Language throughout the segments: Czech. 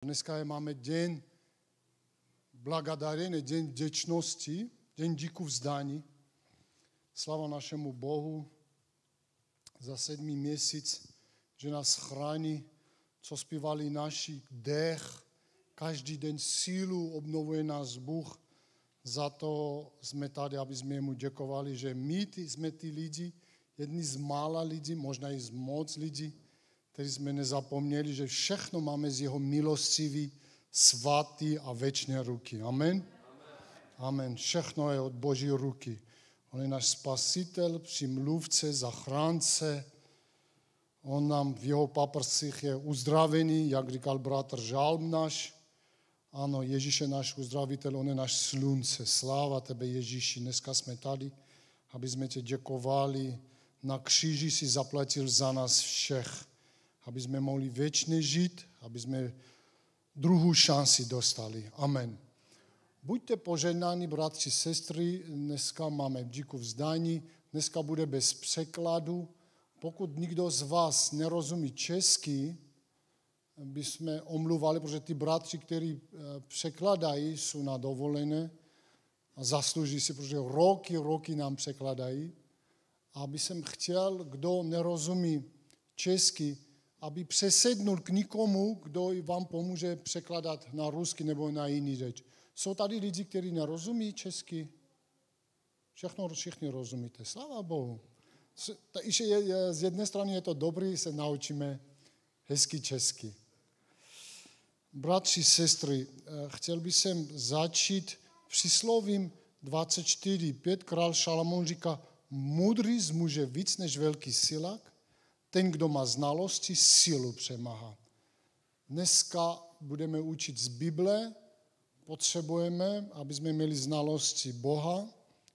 Dneska máme deň blagodarenia, deň vďačnosti, deň díku vzdání. Sláva našemu Bohu za 7. měsíc, že nás chrání, co zpívali naši dech. Každý den sílu obnovuje nás Bůh. Za to jsme tady, aby jsme mu děkovali, že my jsme ty lidi, jedni z mála lidí, možná i z moc lidí, kteří jsme nezapomněli, že všechno máme z jeho milostivý, svatý a věčné ruky. Amen? Amen. Všechno je od Boží ruky. On je náš spasitel, přimluvce, zachránce. On nám v jeho paprcích je uzdravený, jak říkal bratr Žalm náš. Ano, Ježíš je náš uzdravitel, on je náš slunce. Sláva tebe, Ježíši. Dneska jsme tady, aby jsme tě děkovali. Na kříži si zaplatil za nás všech. Aby jsme mohli věčně žít, aby jsme druhou šanci dostali. Amen. Buďte požehnáni, bratři, sestry, dneska máme díku vzdání, dneska bude bez překladu. Pokud nikdo z vás nerozumí česky, bychom omluvali, protože ty bratři, kteří překladají, jsou na dovolené a zaslouží si, protože roky nám překladají. A bych jsem chtěl, kdo nerozumí česky, aby přesednul k nikomu, kdo vám pomůže překládat na rusky nebo na jiný řeč. Jsou tady lidi, kteří nerozumí česky? Všichni rozumíte. Sláva Bohu. Z jedné strany je to dobrý, se naučíme hezky česky. Bratři, sestry, chtěl bych začít příslovím 24:5. Král Šalamón říká, moudrý z muže víc než velký silák, ten, kdo má znalosti, sílu přemáhá. Dneska budeme učit z Bible, potřebujeme, aby jsme měli znalosti Boha,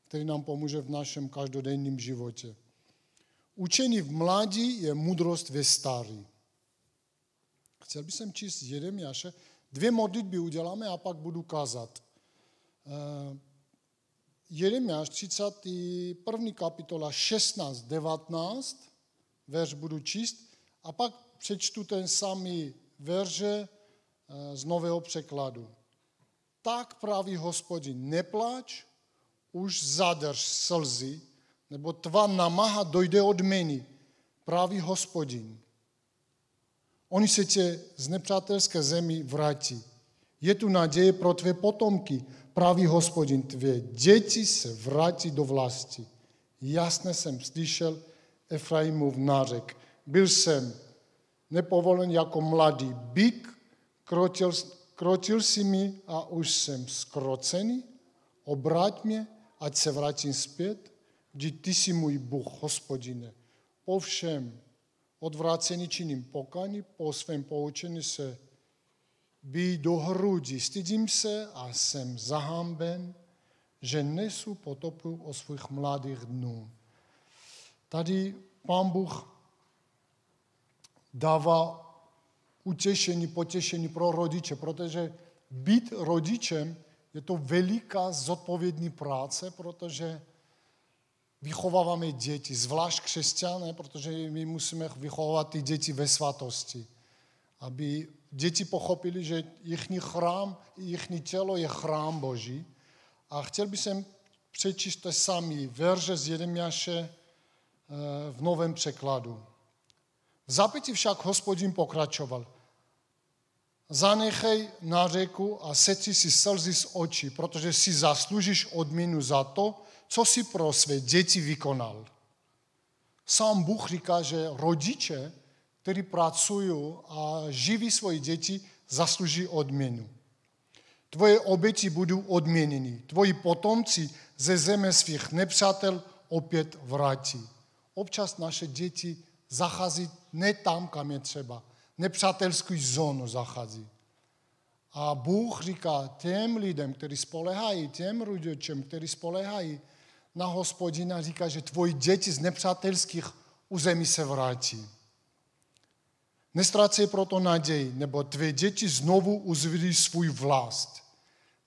který nám pomůže v našem každodenním životě. Učení v mládí je moudrost ve stáří. Chtěl bych číst Jeremiáše. 2 modlitby uděláme a pak budu kázat. Jeremiáš 31. kapitola 16-19, verš budu číst a pak přečtu ten samý verše z nového překladu. Tak praví Hospodin, nepláč, už zadrž slzy, nebo tvá námaha dojde odměny, praví Hospodin. Oni se tě z nepřátelské zemi vrátí. Je tu naděje pro tvé potomky, praví Hospodin, tvé děti se vrátí do vlasti. Jasně jsem slyšel Efraimův nářek. Byl jsem nepovolen jako mladý byk, krotil si mi a už jsem skrocený. Obrať mě, ať se vrátím zpět, vždyť ty jsi můj Bůh, Hospodine. Po všem odvrácení činím pokání, po svém poučení se bij do hrudi. Stydím se a jsem zahamben, že nesu potopu o svých mladých dnů. Tady Pán Bůh dává utěšení, potěšení pro rodiče, protože být rodičem je to veliká zodpovědná práce, protože vychováváme děti, zvlášť křesťané, protože my musíme vychovávat ty děti ve svatosti. Aby děti pochopili, že jejich chrám, jejich tělo je chrám Boží. A chtěl bych přečíst to samý verše z Jeremiáše v novém překladu. V zápětí však Hospodin pokračoval. Zanechej na řeku a setři si slzy z očí, protože si zasloužíš odměnu za to, co si pro své děti vykonal. Sám Bůh říká, že rodiče, kteří pracují a živí svoje děti, zaslouží odměnu. Tvoje oběti budou odměněny. Tvoji potomci ze země svých nepřátel opět vrátí. Občas naše děti zachází ne tam, kam je třeba. Nepřátelskou zónu zachází. A Bůh říká těm lidem, kteří spolehají, těm rodičům, kteří spolehají na Hospodina, říká, že tvoji děti z nepřátelských území se vrátí. Nestrácej proto naději, nebo tvé děti znovu uzvedí svůj vlast.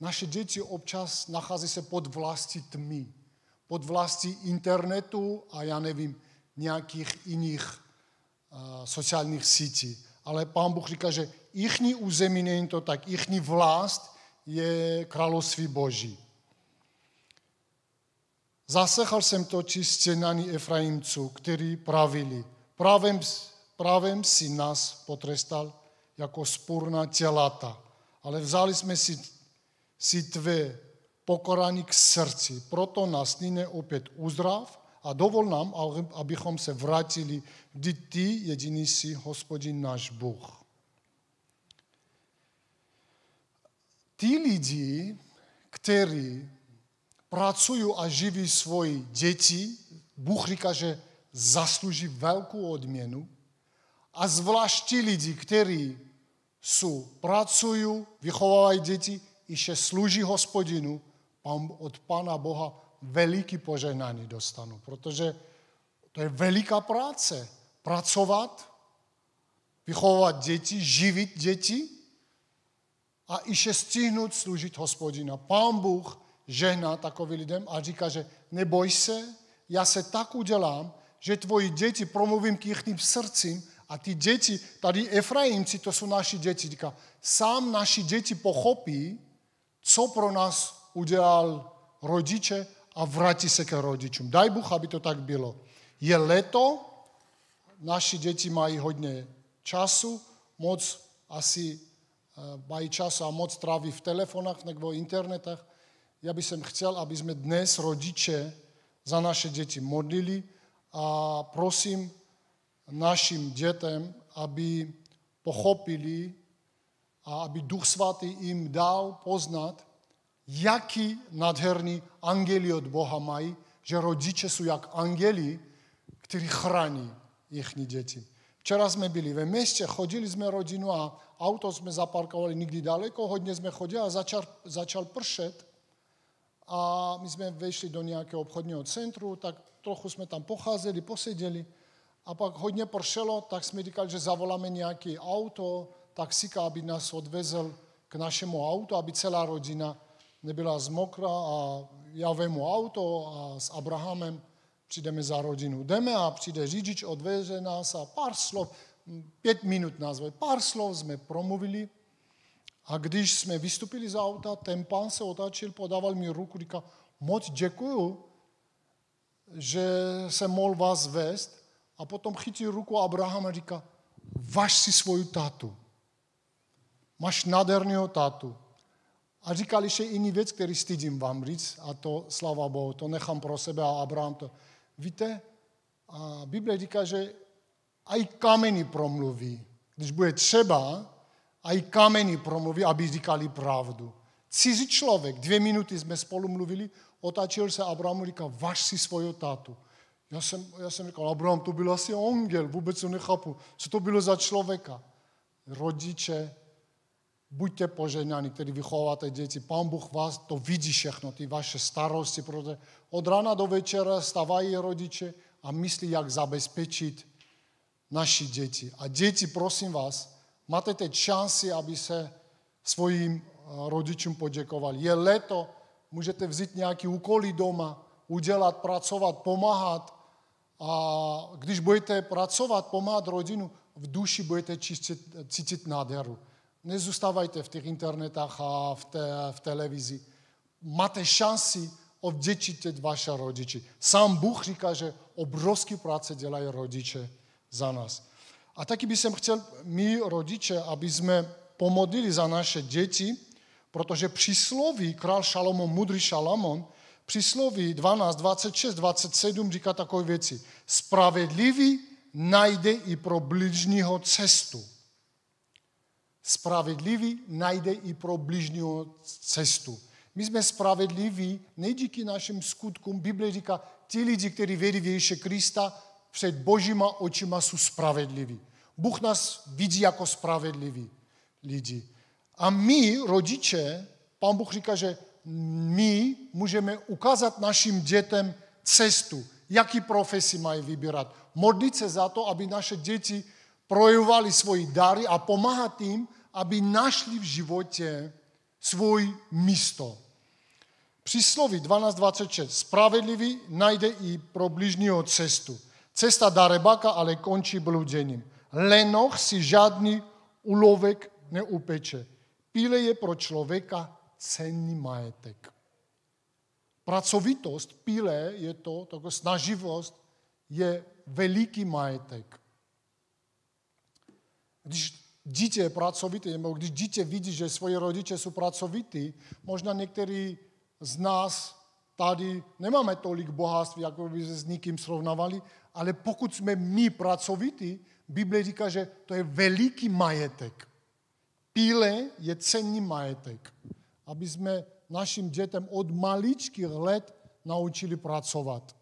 Naše děti občas nachází se pod vlastí tmy, pod vlastí internetu a já nevím, nějakých jiných sociálních sítí. Ale Pán Bůh říká, že Ichní území není to tak, ichní vlast je království Boží. Zaslechal jsem totiž scénáři Efraimců, kteří pravili, právem si nás potrestal jako spurná tělata, ale vzali jsme si tvé pokorání k srdci, proto nás nyní opět uzdrav a dovol nám, abychom se vrátili, kdy ty jediný jsi Hospodin náš Bůh. Ty lidi, kteří pracují a živí svoje děti, Bůh říká, že zaslouží velkou odměnu. A zvlášť ti lidi, kteří pracují, vychovávají děti, ještě slouží Hospodinu, od Pána Boha veliký požehnání dostanou. Protože to je veliká práce. Pracovat, vychovávat děti, živit děti a ještě stihnout sloužit Hospodina. Pán Bůh žehná takovým lidem a říká, že neboj se, já se tak udělám, že tvoji děti promluvím k jejich srdcím a ty děti, tady Efraimci, to jsou naši děti, říká, sám naši děti pochopí, co pro nás udělal rodiče a vrátí se k rodičům. Daj Bůh, aby to tak bylo. Je léto, naši děti mají hodně času, moc asi mají čas a moc tráví v telefonách nebo internetech. Já bych chtěl, aby jsme dnes rodiče za naše děti modlili a prosím našim dětem, aby pochopili a aby Duch Svatý jim dal poznat, jaký nádherný anděli od Boha mají, že rodiče jsou jak anděli, kteří chrání jejich děti. Včera jsme byli ve městě, chodili jsme rodinu a auto jsme zaparkovali někdy daleko, hodně jsme chodili a začal pršet. A my jsme vešli do nějakého obchodního centru, tak trochu jsme tam pocházeli, poseděli. A pak hodně pršelo, tak jsme říkali, že zavoláme nějaké auto, taxíka, aby nás odvezl k našemu autu, aby celá rodina nebyla zmokra a já vemu auto a s Abrahamem přijdeme za rodinu. Jdeme a přijde řidič, odveze nás a pár slov, 5 minut nás, pár slov jsme promluvili. A když jsme vystupili z auta, ten pán se otáčil, podával mi ruku, říká, moc děkuju, že jsem mohl vás vést. A potom chytil ruku Abrahama a říká, važ si svoju tátu. Máš nádherného tátu. A říkal ještě jiný věc, který stydím vám říct, a to, sláva Bohu, to nechám pro sebe a Abraham to. Víte, a Bible říká, že aj kameny promluví. Když bude třeba, aj kameny promluví, aby říkali pravdu. Cizí člověk, 2 minuty jsme spolu mluvili, otáčil se Abrahamu a říkal, važ si svoju tátu. Já jsem říkal, Abraham, to byl asi anděl, vůbec to nechápu. Co to bylo za člověka? Rodiče, buďte požehnáni, kteří vychováváte děti. Pán Bůh vás to vidí všechno, ty vaše starosti, protože od rána do večera stávají rodiče a myslí, jak zabezpečit naši děti. A děti, prosím vás, máte teď šanci, aby se svým rodičům poděkovali. Je léto, můžete vzít nějaký úkoly doma, udělat, pracovat, pomáhat. A když budete pracovat, pomáhat rodinu, v duši budete cítit nádheru. Nezůstávajte v těch internetách a v televizi. Máte šanci odděčit vaše rodiče. Sám Bůh říká, že obrovské práce dělají rodiče za nás. A taky bych chtěl my, rodiče, aby jsme pomodlili za naše děti, protože přísloví král Šalomon, mudrý Šalamon, přísloví 12, 26, 27 říká takové věci. Spravedlivý najde i pro bližního cestu. Spravedlivý najde i pro bližního cestu. My jsme spravedliví ne díky našim skutkům. Bible říká, ti lidi, kteří věří v Ježíše Krista, před božíma očima jsou spravedliví. Bůh nás vidí jako spravedliví lidi. A my, rodiče, Pán Bůh říká, že my můžeme ukázat našim dětem cestu, jaký profesi mají vybírat. Modlit se za to, aby naše děti projevovali svoji dary a pomáhat jim, aby našli v životě svůj místo. Přísloví 12.26. Spravedlivý najde i pro bližního cestu. Cesta darebáka ale končí bluděním. Lenoch si žádný úlovek neupeče. Píle je pro člověka cenný majetek. Pracovitost píle je to snaživost je veliký majetek. Když dítě je pracovité, nebo když dítě vidí, že svoji rodiče jsou pracovití, možná některý z nás tady nemáme tolik bohatství, jako by se s nikým srovnávali, ale pokud jsme my pracovití, Bible říká, že to je veliký majetek. Píle je cenný majetek, aby jsme našim dětem od maličkých let naučili pracovat,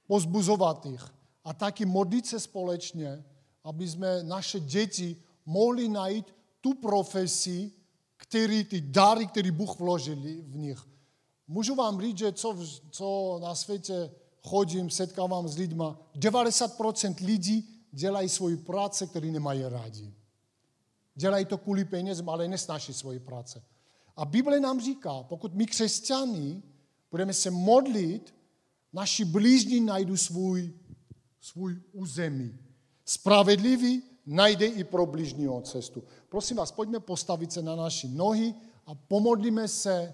pozbuzovat jich a taky modlit se společně, aby jsme naše děti mohli najít tu profesi, ty dary, které Bůh vložil v nich. Můžu vám říct, že co na světě chodím, setkávám s lidma, 90% lidí dělají svoji práce, které nemají rádi. Dělají to kvůli penězům, ale nesnáší svoji práce. A Bible nám říká, pokud my křesťané budeme se modlit, naši blížní najdou svůj území. Spravedlivý najde i pro blížního cestu. Prosím vás, pojďme postavit se na naši nohy a pomodlíme se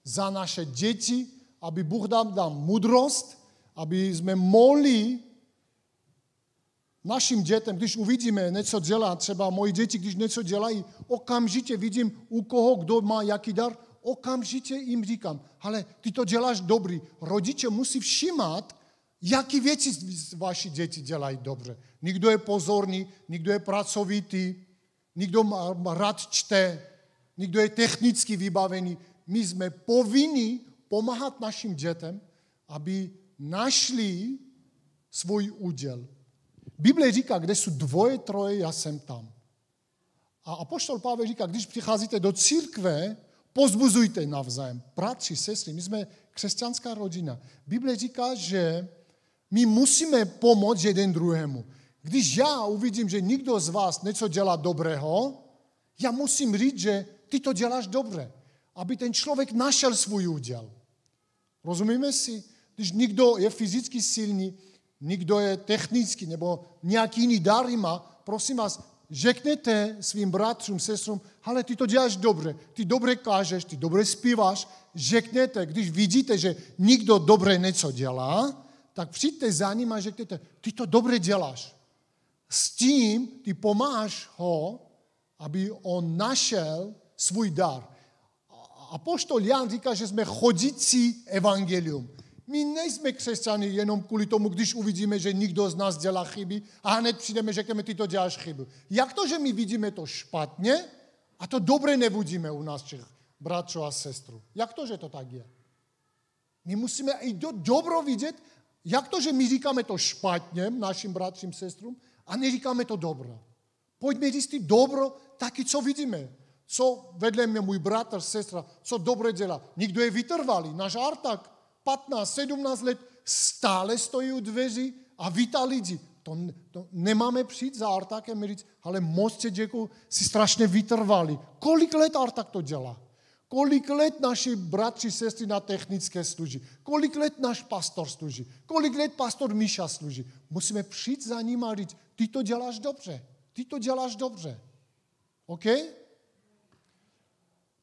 za naše děti, aby Bůh dal moudrost, aby jsme mohli našim dětem, když uvidíme něco dělat, třeba moji děti, když něco dělají, okamžitě vidím, u koho, kdo má jaký dar, okamžitě jim říkám, ale ty to děláš dobrý. Rodiče musí všímat, jaký věci vaši děti dělají dobře. Někdo je pozorný, někdo je pracovitý, někdo rád čte, někdo je technicky vybavený. My jsme povinni pomáhat našim dětem, aby našli svůj úděl. Bible říká, kde jsou dvoje, troje, já jsem tam. A apoštol Pavel říká, když přicházíte do církve, pozbuzujte navzájem. Bratři, sestry, my jsme křesťanská rodina. Bible říká, že my musíme pomoct jeden druhému. Když já uvidím, že někdo z vás něco dělá dobrého, já musím říct, že ty to děláš dobře, aby ten člověk našel svůj úděl. Rozumíme si? Když někdo je fyzicky silný, někdo je technický nebo nějaký jiný dar má, prosím vás, řekněte svým bratřům, sestrům, ale ty to děláš dobře, ty dobře kážeš, ty dobře zpíváš, řekněte, když vidíte, že někdo dobře něco dělá, tak přijďte za ním a řekněte, ty to dobře děláš. S tím ty pomáháš ho, aby on našel svůj dar. Apoštol Jan říká, že jsme chodící evangelium. My nejsme křesťané jenom kvůli tomu, když uvidíme, že někdo z nás dělá chyby a hned přijdeme, řekneme, ty to děláš chybu. Jak to, že my vidíme to špatně a to dobré nevidíme u nás všech bratřů a sestru? Jak to, že to tak je? My musíme i dobro vidět, jak to, že my říkáme to špatně našim bratřím, sestrům a neříkáme to dobro. Pojďme říct ty dobro taky, co vidíme. Co vedle mě můj bratr, sestra, co dobře dělá. Někdo je vytrvalý, náš Artak, 15, 17 let, stále stojí u dveří a vítá lidi. To nemáme přijít za Artakem a říct, ale moc tě děkuju, jsi strašně vytrvalý. Kolik let Artak to dělá? Kolik let naši bratři, sestry na technické služí? Kolik let náš pastor služí? Kolik let pastor Míša služí? Musíme přijít za ním a říct, ty to děláš dobře. Ty to děláš dobře. OK?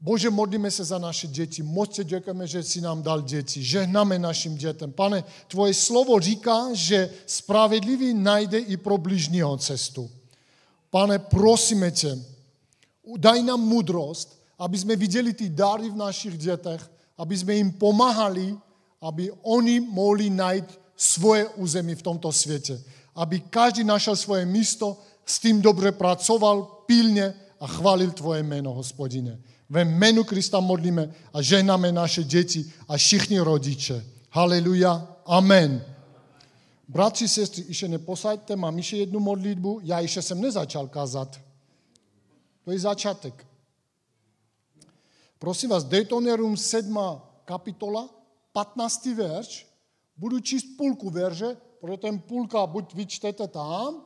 Bože, modlíme se za naše děti. Moc tě děkujeme, že jsi nám dal děti. Žehnáme našim dětem. Pane, tvoje slovo říká, že spravedlivý najde i pro bližního cestu. Pane, prosíme tě, daj nám moudrost, aby jsme viděli ty dary v našich dětech, aby jsme jim pomáhali, aby oni mohli najít svoje území v tomto světě. Aby každý našel svoje místo, s tím dobře pracoval, pilně a chválil tvoje jméno, Hospodine. Ve jménu Krista modlíme a žehnáme naše děti a všichni rodiče. Haleluja. Amen. Bratři, sestry, ještě neposaďte, mám ještě jednu modlitbu. Já ještě jsem nezačal kázat. To je začátek. Prosím vás, Deuteronomium 7. kapitola, 15. verš. Budu číst půlku verše, protože ten půlka buď vy čtete tam,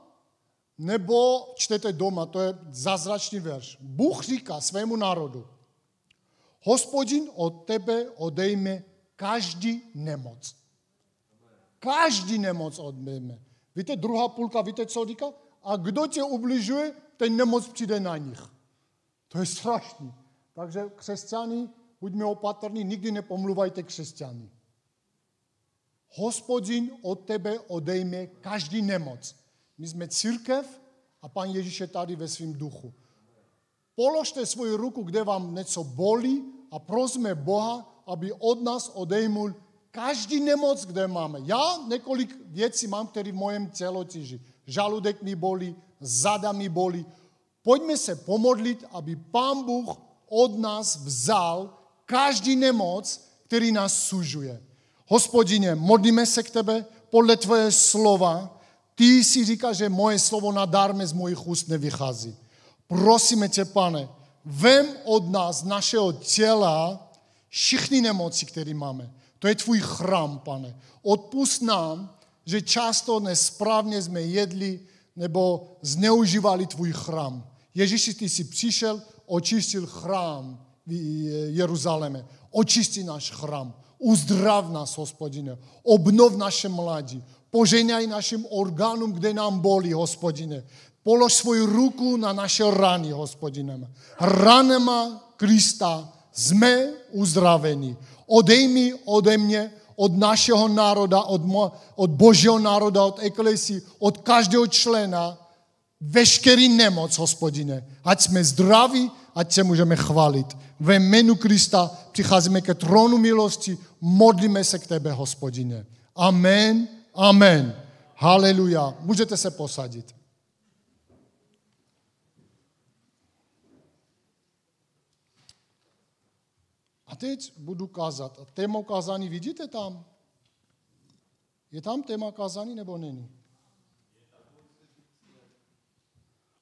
nebo čtete doma, to je zázračný verš. Bůh říká svému národu, Hospodin od tebe odejme každý nemoc. Každý nemoc odejme. Víte, druhá půlka, víte, co říká? A kdo tě ubližuje, ten nemoc přijde na nich. To je strašný. Takže křesťani, buďme opatrní, nikdy nepomluvajte křesťany. Hospodin od tebe odejme každý nemoc. My jsme církev a Pán Ježíš je tady ve svým duchu. Položte svoji ruku, kde vám něco bolí a prosme Boha, aby od nás odejmul každý nemoc, kde máme. Já několik věcí mám, které v mojem tělo tíží. Žaludek mi bolí, zada mi bolí. Pojďme se pomodlit, aby Pán Bůh od nás vzal každý nemoc, který nás sužuje. Hospodine, modlíme se k tebe podle tvoje slova. Ty si říkáš, že moje slovo nadarmo z mojich úst nevychází. Prosíme tě, Pane, vem od nás, našeho těla, všechny nemoci, které máme. To je tvůj chrám, Pane. Odpusť nám, že často nesprávně jsme jedli nebo zneužívali tvůj chrám. Ježíši, ty jsi přišel, očistil chrám v Jeruzaléme. Očisti náš chrám. Uzdrav nás, Hospodine. Obnov naše mladí. Požehnaj našim orgánům, kde nám bolí, Hospodine. Polož svoji ruku na naše rany, Hospodine. Ranama Krista jsme uzdraveni. Odejmi ode mě, od našeho národa, od Božího národa, od eklesí, od každého člena, veškerý nemoc, Hospodine. Ať jsme zdraví, ať se můžeme chválit. Ve jménu Krista přicházíme ke trónu milosti, modlíme se k tebe, Hospodine. Amen, amen. Haleluja. Můžete se posadit. A teď budu kázat. A téma kázání vidíte tam? Je tam téma kázání nebo není?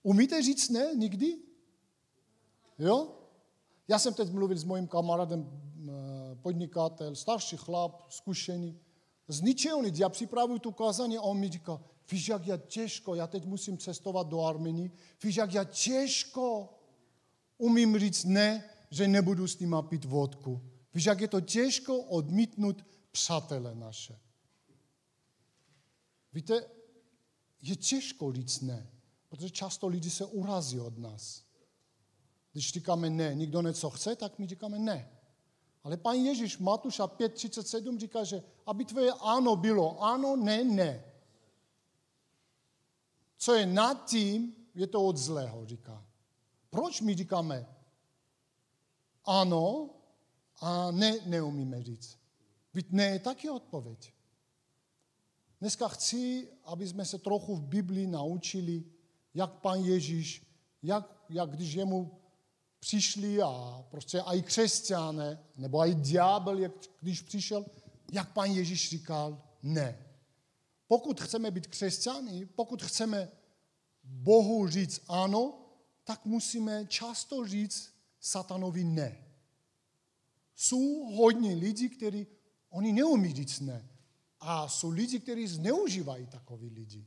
Umíte říct ne nikdy? Jo? Já jsem teď mluvil s mojím kamarádem, podnikatel, starší chlap, zkušený. Z ničeho nic, já připravuju tu kázání a on mi říká, víš, jak já těžko, já teď musím cestovat do Armenii, víš, jak já těžko umím říct ne, že nebudu s nima pít vodku. Víš, jak je to těžko odmítnout přátele naše. Víte, je těžko říct ne, protože často lidi se urazí od nás. Když říkáme ne, nikdo něco chce, tak my říkáme ne. Ale Pán Ježíš Matuša 5:37 říká, že aby tvoje ano bylo ano, ne, ne. Co je nad tím, je to od zlého, říká. Proč my říkáme ano a ne, neumíme říct? Víte, ne je taky odpověď. Dneska chci, aby jsme se trochu v Biblii naučili, jak Pán Ježíš, jak když jemu přišli a prostě i křesťané, nebo i ďábel, když přišel, jak Pán Ježíš říkal ne. Pokud chceme být křesťany, pokud chceme Bohu říct ano, tak musíme často říct satanovi ne. Jsou hodně lidí, kteří oni neumí říct ne. A jsou lidi, kteří zneužívají takový lidi.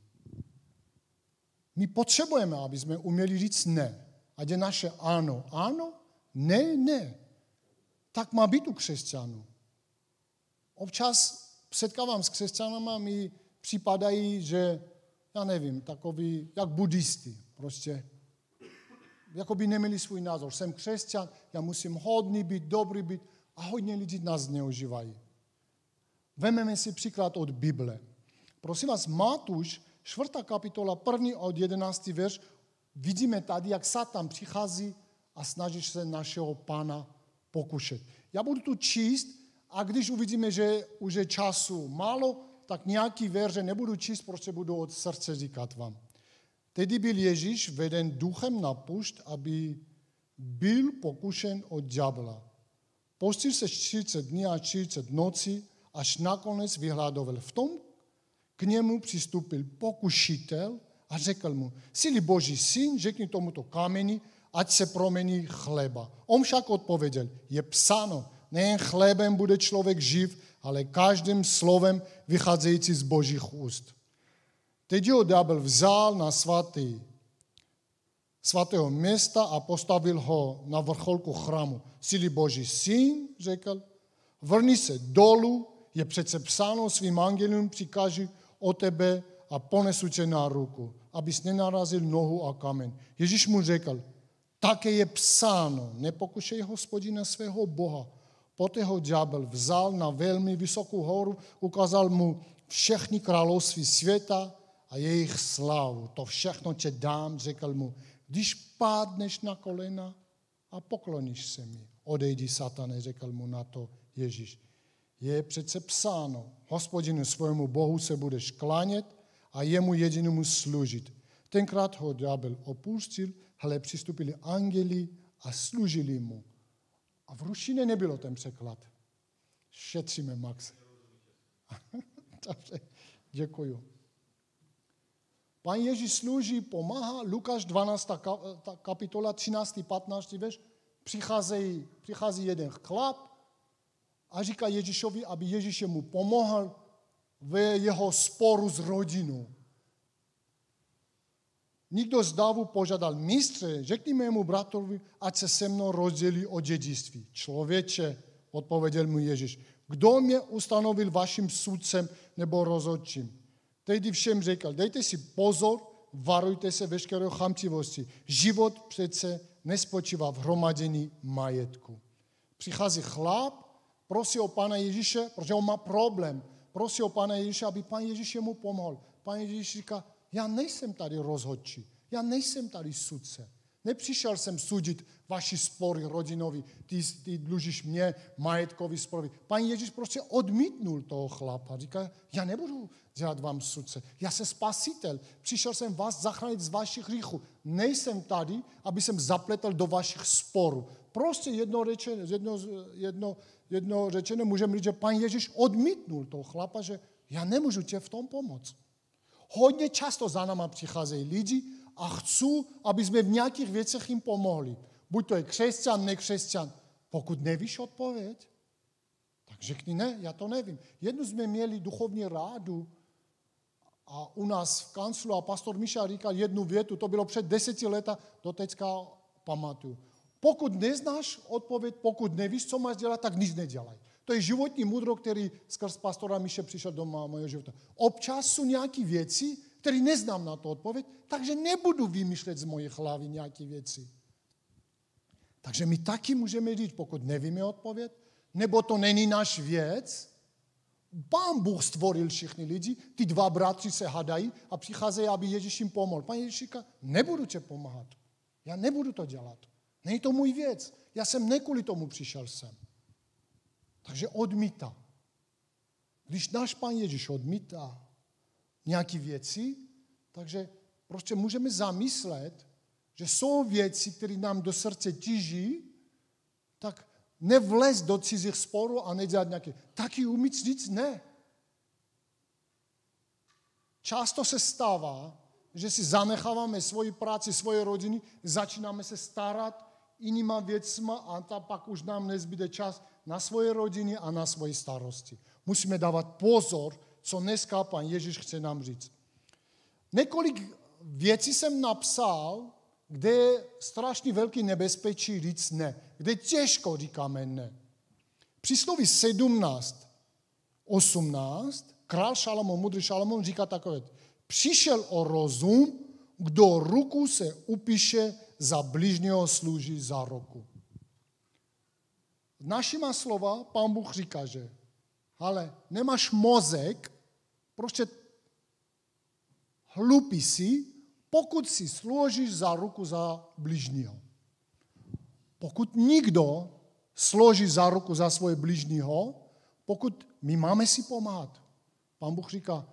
My potřebujeme, aby jsme uměli říct ne. Ať je naše ano, ano, ne, ne. Tak má být u křesťanů. Občas setkávám s křesťanama, mi připadají, že, já nevím, takový, jak buddhisti. Prostě, jako by neměli svůj názor. Jsem křesťan, já musím hodný být, dobrý být a hodně lidí nás zneužívají. Vememe si příklad od Bible. Prosím vás, Matuš, 4. kapitola, 1. od 11. verš, vidíme tady, jak Satan přichází a snaží se našeho Pána pokušet. Já budu tu číst a když uvidíme, že už je času málo, tak nějaký verše nebudu číst, protože budu od srdce říkat vám. Tedy byl Ježíš veden duchem na pušť, aby byl pokušen od ďábla. Postil se 40 dní a 40 nocí, až nakonec vyhladoval. V tom k němu přistoupil pokušitel a řekl mu, jsi-li Boží syn, řekni tomuto kameni, ať se promění chleba. On však odpověděl, je psáno, nejen chlebem bude člověk živ, ale každým slovem vycházející z Božích úst. Teď ho ďábel vzal na svatého města a postavil ho na vrcholku chrámu. Jsi-li Boží syn, řekl, vrni se dolů, je přece psáno svým angelům, přikážu o tebe a ponesu tě na ruku, abys nenarazil nohu a kamen. Ježíš mu řekl, také je psáno, nepokušej Hospodina svého Boha. Poté ho ďábel vzal na velmi vysokou horu, ukázal mu všechny království světa a jejich slávu. To všechno tě dám, řekl mu, když pádneš na kolena a pokloníš se mi. Odejdi, satane, řekl mu na to Ježíš. Je přece psáno, Hospodinu svému Bohu se budeš klánět a jemu jedinému sloužit. Tenkrát ho ďábel opustil, hle, přistupili anděli a služili mu. A v ruštině nebylo ten překlad. Šetříme, Max. Takže děkuju. Pán Ježíš slouží, pomáhá. Lukáš 12. kapitola, 13. 15. verš. Přichází jeden chlap a říká Ježíšovi, aby Ježíš mu pomohl v jeho sporu s rodinou. Nikdo z dávu požádal, mistře, řekni mému bratrovi, ať se se mnou rozdělí o dědictví. Člověče, odpověděl mu Ježíš, kdo mě ustanovil vaším soudcem nebo rozhodčím? Tehdy všem řekl, dejte si pozor, varujte se veškeré chamtivosti. Život přece nespočívá v hromadění majetku. Přichází chlap, prosí o Pána Ježíše, protože on má problém. Prosí o Pána Ježíše, aby Pán Ježíš mu pomohl. Pán Ježíš říká, já nejsem tady rozhodčí, já nejsem tady soudce. Nepřišel jsem soudit vaši spory rodinoví, ty dlužíš mě majetkový spory. Pán Ježíš prostě odmítnul toho chlapa. Říká, já nebudu dělat vám soudce, já jsem spasitel. Přišel jsem vás zachránit z vašich hříchů. Nejsem tady, aby jsem zapletal do vašich sporů. Prostě jedno řečeno můžeme říct, že Pán Ježíš odmítnul toho chlapa, že já nemůžu tě v tom pomoct. Hodně často za náma přicházejí lidi a chcou, aby jsme v nějakých věcech jim pomohli. Buď to je křesťan, nekřesťan. Pokud nevíš odpověď, tak řekni ne, já to nevím. Jednu jsme měli duchovní rádu a u nás v kanclu a pastor Miša říkal jednu větu, to bylo před 10 lety, do teďka pamatuju. Pokud neznáš odpověď, pokud nevíš, co máš dělat, tak nic nedělaj. To je životní mudro, který skrz pastora Miše přišel do mého života. Občas jsou nějaké věci, které neznám na to odpověď, takže nebudu vymýšlet z moje hlavy nějaké věci. Takže my taky můžeme říct, pokud nevíme odpověď, nebo to není náš věc, Pán Bůh stvoril všechny lidi, ty dva bratři se hadají a přicházejí, aby Ježíš jim pomohl. Pán Ježíš říká, nebudu tě pomáhat, já nebudu to dělat. Není to můj věc, já jsem ne kvůli tomu přišel sem. Takže odmítá. Když náš Pán Ježíš odmítá nějaké věci, takže prostě můžeme zamyslet, že jsou věci, které nám do srdce tíží, tak nevlez do cizích sporů a nedělat nějaké. Taky umít říct ne. Často se stává, že si zanecháváme svoji práci, svoje rodiny, začínáme se starat jinýma věcma a pak už nám nezbyde čas na svoje rodiny a na svoje starosti. Musíme dávat pozor, co dneska Pán Ježíš chce nám říct. Několik věcí jsem napsal, kde je strašně velký nebezpečí říct ne, kde těžko říkáme ne. Přísloví 17:18, král Šalamón, mudrý Šalamón říká takové, přišel o rozum, kdo ruku se upíše, za bližního slouží za ruku. Našima slova Pán Bůh říká, že ale nemáš mozek, prostě hlupý si, pokud si složíš za ruku za bližního. Pokud nikdo složí za ruku za svoje bližního, pokud my máme si pomáhat. Pán Bůh říká,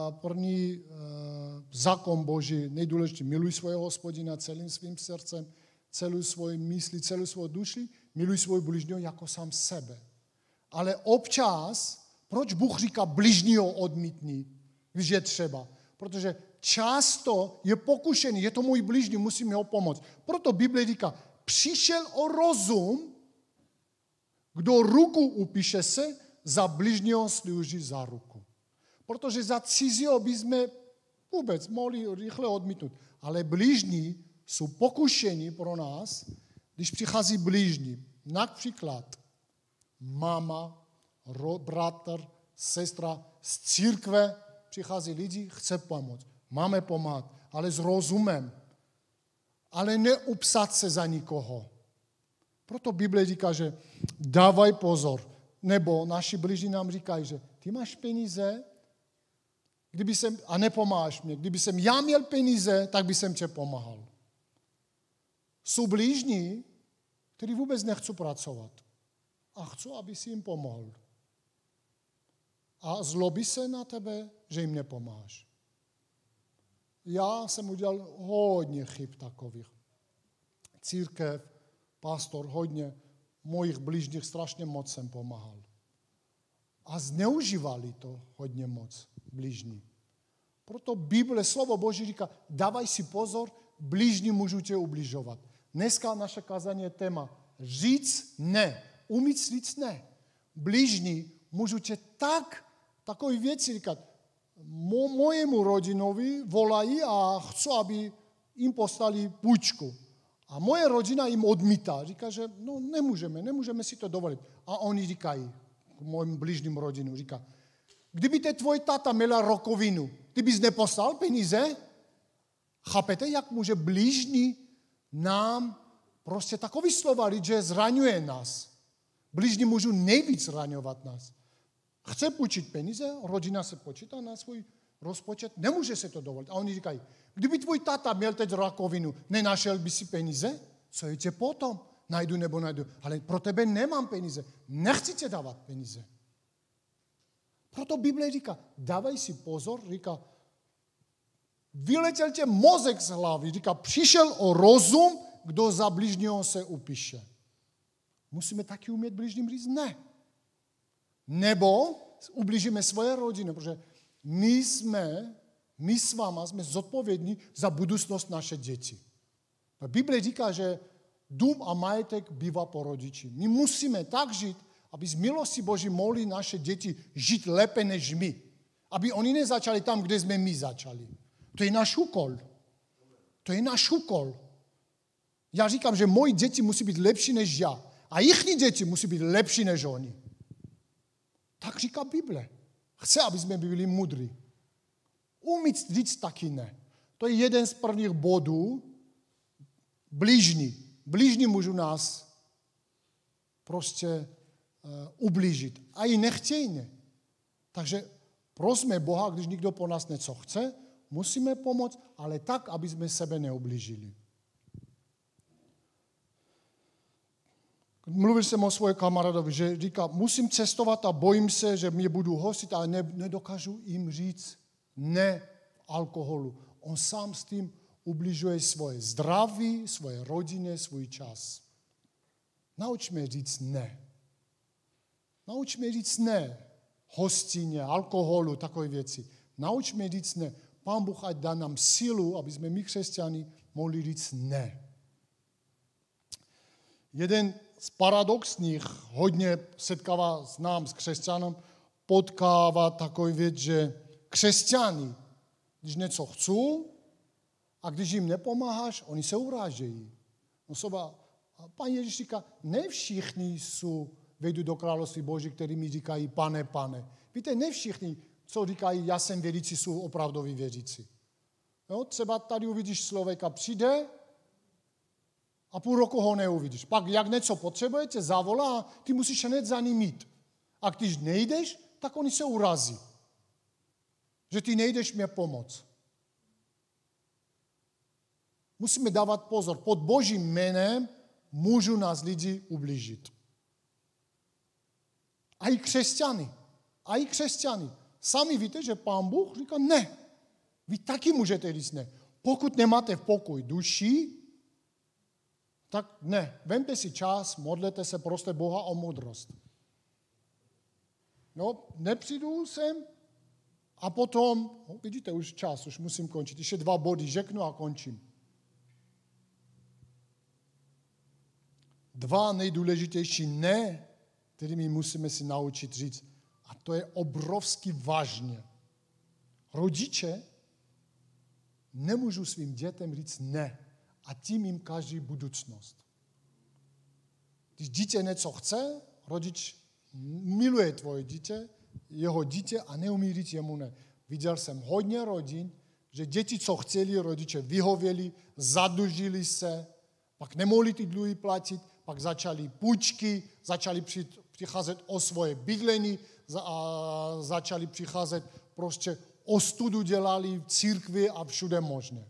první zákon Boží, nejdůležitější, miluj svého Hospodina celým svým srdcem, celou svoji mysli, celou svou duši, miluj svého bližního jako sám sebe. Ale občas, proč Bůh říká bližního odmítni, když je třeba? Protože často je pokušený, je to můj bližní, musím ho pomoct. Proto Bible říká, přišel o rozum, kdo ruku upíše se, za bližního slouží za ruku. Protože za cizího bychom vůbec mohli rychle odmítnout. Ale bližní jsou pokušení pro nás, když přichází bližní. Například mama, bratr, sestra z církve, přichází lidi, chce pomoct. Máme pomáhat, ale s rozumem. ale neupsat se za nikoho. Proto Bible říká, že dávaj pozor. Nebo naši bližní nám říkají, že ty máš peníze, a nepomáháš mě. Kdyby jsem já měl peníze, tak by jsem tě pomáhal. Jsou blížní, kteří vůbec nechcou pracovat. A chcou, aby si jim pomohl. A zlobí se na tebe, že jim nepomáháš. Já jsem udělal hodně chyb takových. Církev, pastor, hodně mojich blížních strašně moc jsem pomáhal. A zneužívali to hodně moc blížní. Proto Bible, slovo Boží říká, dávaj si pozor, blížní můžou tě ubližovat. Dneska naše kázání je téma říct ne, umít říct ne. Blížní můžou tě takové věci říkat. Mojemu rodinovi volají a chcou, aby jim poslali půjčku. A moje rodina jim odmítá. Říká, že no nemůžeme si to dovolit. A oni říkají, k mojim blížním rodinu, říká, kdyby tvoj táta měla rakovinu, ty bys neposlal peníze? Chápete, jak může blížní nám prostě takový slova říct, že zraňuje nás. Blížní můžou nejvíc zraňovat nás. Chce půjčit peníze, rodina se počítá na svůj rozpočet, nemůže se to dovolit. A oni říkají, kdyby tvůj táta měl teď rakovinu, nenašel by si peníze? Co je tě potom? Najdu nebo najdu. Ale pro tebe nemám peníze. Nechci tě dávat peníze. Proto Bible říká, dávaj si pozor, říká, vyletěl tě mozek z hlavy, říká, přišel o rozum, kdo za blížního se upíše. Musíme taky umět blížním říct ne. Nebo ublížíme svoje rodiny, protože my s váma jsme zodpovědní za budoucnost naše děti. Bible říká, že dům a majetek bývá po rodiči. My musíme tak žít, aby z milosti Boží mohli naše děti žít lépe než my. Aby oni nezačali tam, kde jsme my začali. To je náš úkol. To je náš úkol. Já říkám, že moji děti musí být lepší než já. A jejich děti musí být lepší než oni. Tak říká Bible. Chce, aby jsme byli mudří. Umít říct taky ne. To je jeden z prvních bodů. Blížní. Blížní můžou nás prostě ublížit. A i nechtějně. Takže prosme Boha, když někdo po nás něco chce, musíme pomoct, ale tak, aby jsme sebe neublížili. Mluvil jsem o svoje kamarádovi, že říká, musím cestovat a bojím se, že mě budu hostit, ale nedokážu jim říct ne alkoholu. On sám s tím ubližuje svoje zdraví, svoje rodině, svůj čas. Naučme říct ne. Naučme říct ne hostině, alkoholu, takové věci. Naučme říct ne. Pán Bůh ať dá nám sílu, aby jsme my křesťani mohli říct ne. Jeden z paradoxních, hodně setkává s nám, s křesťanem, potkává takový věc, že křesťani, když něco chcou a když jim nepomáháš, oni se urážejí. Pán Ježíš říká, ne všichni vejdou do království Boží, kteří mi říkají, pane, pane. Víte, ne všichni, co říkají, já jsem věřící, jsou opravdoví věřící. Jo, třeba tady uvidíš člověka, přijde a půl roku ho neuvidíš. Pak jak něco potřebuje, tě zavolá a ty musíš hned za ním jít. A když nejdeš, tak oni se urazí. Že ty nejdeš mě pomoct. Musíme dávat pozor. Pod Božím jménem můžou nás lidi ublížit. A i křesťany. Sami víte, že Pán Bůh říká ne. Vy taky můžete říct ne. Pokud nemáte v pokoji duši, tak ne. Vemte si čas, modlete se, proste Boha o moudrost. No, nepřijdu sem a potom, vidíte, už čas, už musím končit. Ještě 2 body řeknu a končím. 2 nejdůležitější ne, kterými musíme si naučit říct. A to je obrovsky vážně. Rodiče nemůžou svým dětem říct ne. A tím jim každý budoucnost. Když dítě něco chce, rodič miluje tvoje dítě, jeho dítě a neumí říct jemu ne. Viděl jsem hodně rodin, že deti, co chceli, rodiče vyhověli, zadlužili se, pak nemohli ty dluhy platit, pak začali půjčky, začali přicházet o svoje bydlení, začali přicházet prostě ostudu dělali v církvi a všude možné.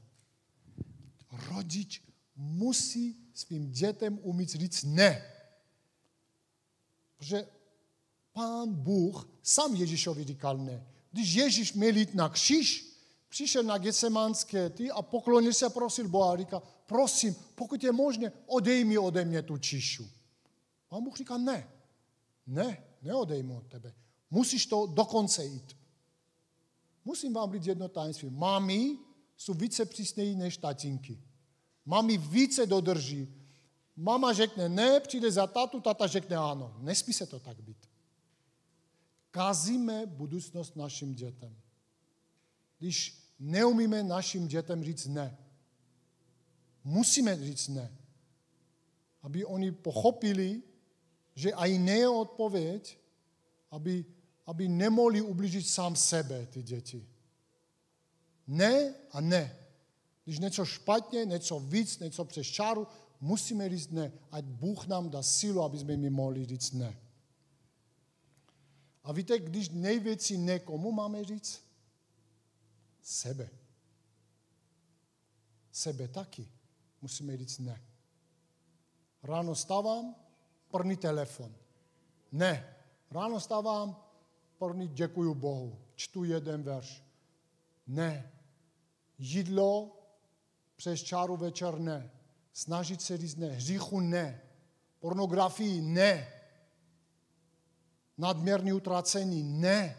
Rodič musí svým dětem umět říct ne. Protože Pán Bůh sám Ježíšovi říkal ne. Když Ježíš měl jít na kříž, přišel na Getsemánské a poklonil se a prosil Boha a říkal, prosím, pokud je možné, odejmi ode mě tu číšu. Pán Bůh říká ne. Ne, neodejmu od tebe. Musíš to dokonce jít. Musím vám říct jedno tajemství. Mami jsou více přísněji než tatínky. Mami více dodrží. Mama řekne ne, přijde za tátu, tata řekne ano. Nesmí se to tak být. Kazíme budoucnost našim dětem. Když neumíme našim dětem říct ne. Musíme říct ne. Aby oni pochopili, že aj ne je odpověď, aby nemohli ublížit sám sebe, ty děti. Ne a ne. Když něco špatně, něco víc, něco přes čáru, musíme říct ne. Ať Bůh nám dá sílu, aby jsme mi mohli říct ne. A víte, když největší ne, komu máme říct? Sebe. Sebe taky. Musíme říct ne. Ráno stávám, první telefon. Ne. Ráno stávám, první děkuju Bohu. Čtu jeden verš. Ne. Jídlo přes čáru večer ne. Snažit se říct ne. Hříchu ne. Pornografii ne. Nadměrné utracení ne.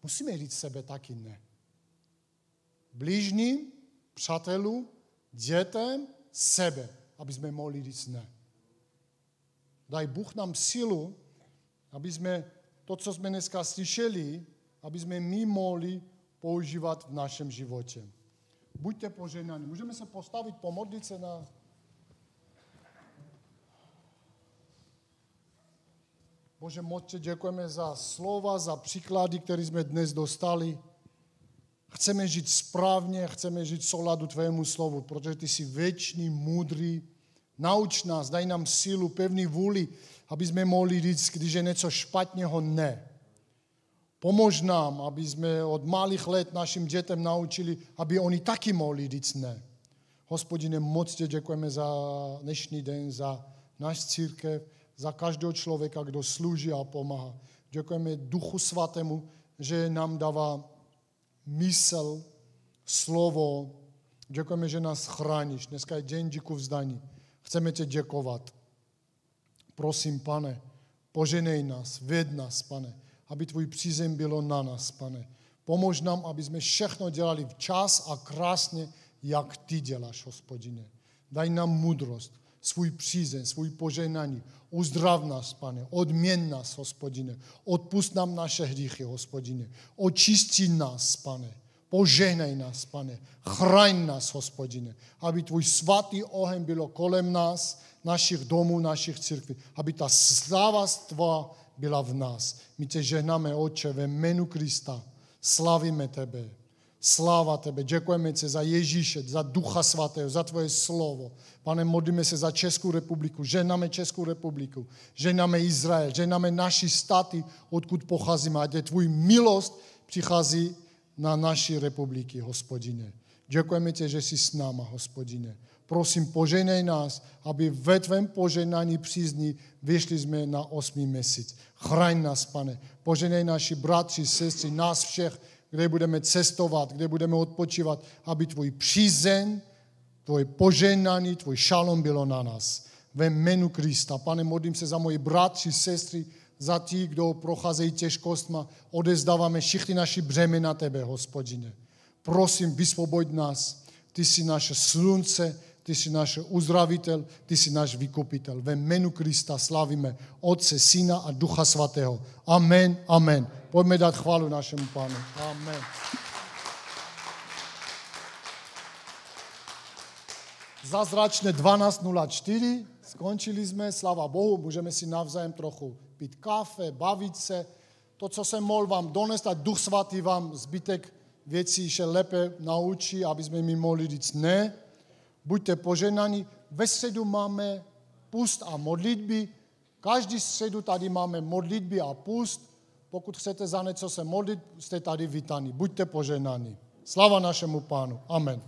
Musíme říct sebe taky ne. Blížním, přátelům, dětem, sebe, aby jsme mohli říct ne. Daj Bůh nám sílu, aby jsme to, co jsme dneska slyšeli, aby jsme my mohli používat v našem životě. Buďte požehnaní. Můžeme se postavit, pomodlit se na... Bože, moc tě děkujeme za slova, za příklady, které jsme dnes dostali. Chceme žít správně, chceme žít v souladu tvému slovu, protože ty jsi věčný, moudrý. Nauč nás, daj nám sílu, pevný vůli, aby jsme mohli říct, když je něco špatného, ne. Pomož nám, aby jsme od malých let našim dětem naučili, aby oni taky mohli říct ne. Hospodine, moc tě děkujeme za dnešní den, za náš církev, za každého člověka, kdo slouží a pomáhá. Děkujeme Duchu Svatému, že nám dává mysl, slovo. Děkujeme, že nás chráníš. Dneska je den díku vzdání. Chceme tě děkovat. Prosím, Pane, poženej nás, ved nás, Pane, aby tvůj přízeň bylo na nás, Pane. Pomož nám, aby jsme všechno dělali včas a krásně, jak ty děláš, Hospodine. Daj nám moudrost, svůj přízeň, svůj požehnání. Uzdrav nás, Pane, odměň nás, Hospodine. Odpust nám naše hříchy, Hospodine. Očistí nás, Pane. Požehnej nás, Pane. Chraň nás, Hospodine. Aby tvůj svatý oheň bylo kolem nás, našich domů, našich církví. Aby ta sláva tvá byla v nás. My tě žehnáme, Otče, ve jménu Krista. Slavíme tebe. Sláva tebe. Děkujeme ti za Ježíše, za Ducha Svatého, za tvoje slovo. Pane, modlíme se za Českou republiku. Žehnáme Českou republiku. Žehnáme Izrael. Žehnáme naši státy, odkud pocházíme. Ať je tvůj milost přichází na naši republiky, Hospodine. Děkujeme ti, že jsi s náma, Hospodine. Prosím, požehnej nás, aby ve tvém požehnání přízní vyšli jsme na 8. měsíc. Chraň nás, Pane. Požehnej naši bratři, sestry, nás všech, kde budeme cestovat, kde budeme odpočívat, aby tvůj přízeň, tvoje požehnání, tvůj šalom bylo na nás. Ve jménu Krista. Pane, modlím se za moji bratři, sestry, za tí, kdo procházejí těžkostma. Odezdáváme všichni naši břemena tebe, Hospodine. Prosím, vysvoboď nás. Ty jsi naše slunce, ty jsi náš uzdravitel, ty jsi náš vykupitel. Ve jménu Krista slavíme Otce, Syna a Ducha Svatého. Amen, amen. Pojďme dát chválu našemu Pánu. Amen. Zázračné 12:04. Skončili jsme, sláva Bohu, můžeme si navzájem trochu pít kafe, bavit se. To, co jsem mohl vám donést, a Duch Svatý vám zbytek věci ještě lépe naučí, aby jsme mi mohli říct ne. Buďte poženaní. Ve středu máme půst a modlitby. Každý středu tady máme modlitby a půst. Pokud chcete za něco se modlit, jste tady vítaní. Buďte poženaní. Sláva našemu Pánu. Amen.